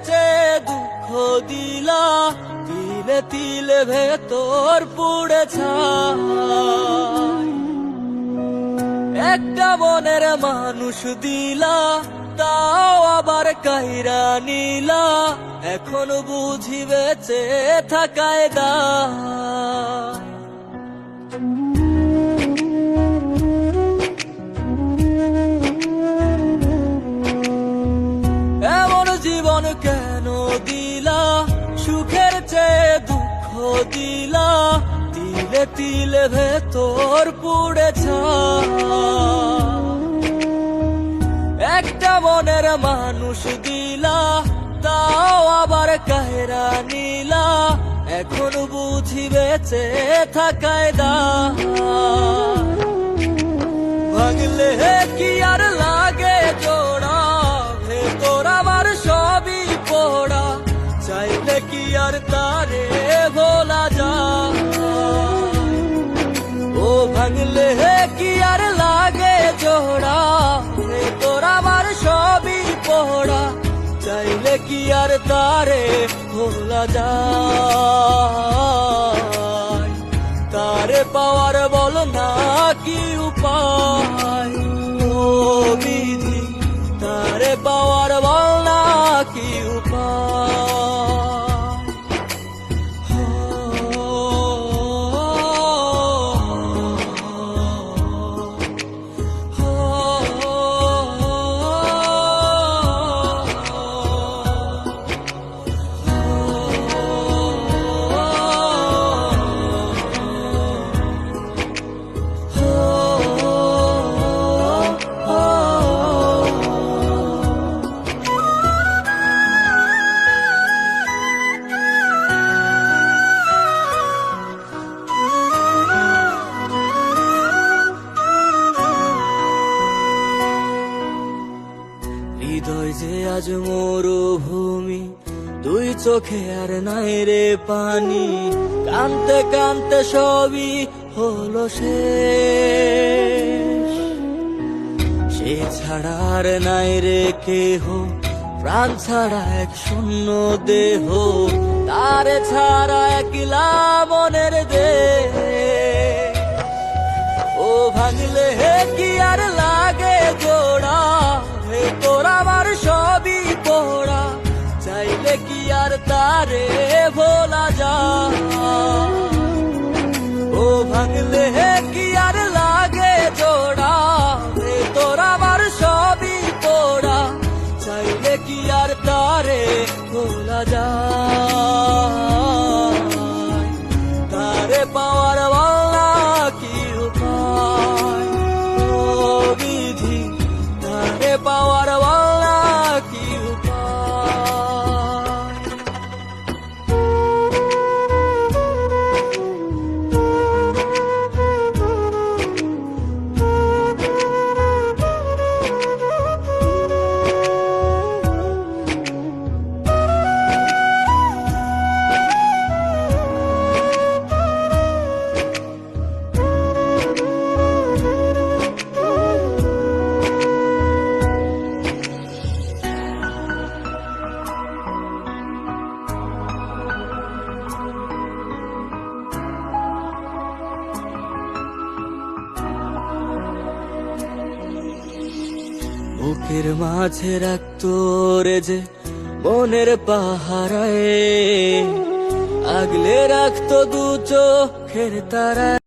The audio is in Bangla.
চেয়ে দুঃখ দিলা, তিলে তিলে ভেতর পুড়ে ছাই। একটা মনের মানুষ দিলা, তাও আবার কাইরা নিলা, এখন বুঝি বেঁচে থাকায় দায়। এমন জীবন কেন দিলা, সুখের চেয়ে দুঃখ দিলা, তিলে তিলে ভেতর পুড়ে ছাই। একটা মনের মানুষ দিলা, তাও আবার কাহেরা নিলা, এখন বুঝি বেঁচে থাকায় দায়। ভাঙলে কি আর লাগে জোড়া, ভেতর আমার সবই পোড়া, চাইলে কি আর তারে ভোলা যায়। ও ভাঙলে কি আর লাগে জোড়া, ভেতর আমার সবই পোড়া, চাইলে কি আর তারে ভোলা যায়। তারে পাওয়ার বল না কি উপায়, ও বিধি তারে পাওয়ার বল না কি উপায়। হৃদয় যে আজ মরুভূমি, দুই চোখে আর নাই রে পানি, কানতে কানতে সবই হলো শেষ। সে ছাড়া আর নাই রে কেহ, প্রাণ ছাড়া এক শূন্য দেহ, তারে ছাড়া একলা মনের দেহ। ও ভাঙলে কি আর লাগে জোড়া, ভেতর আমার সবই পোড়া, চাইলে কি আর তারে ভোলা যায়। ও ভাঙলে কি আর লাগে জোড়া, ভেতর আমার সবই পোড়া, চাইলে কি আর তারে ভোলা যায়। তারে পাওয়ার বলা কি উপায়, ও বিধি তারে পাওয়ার বলা কি উপায়। বুকের মাঝে রাখতো রে যে মনের পাহারায়, আগলে রাখতো দু চোখের তারা।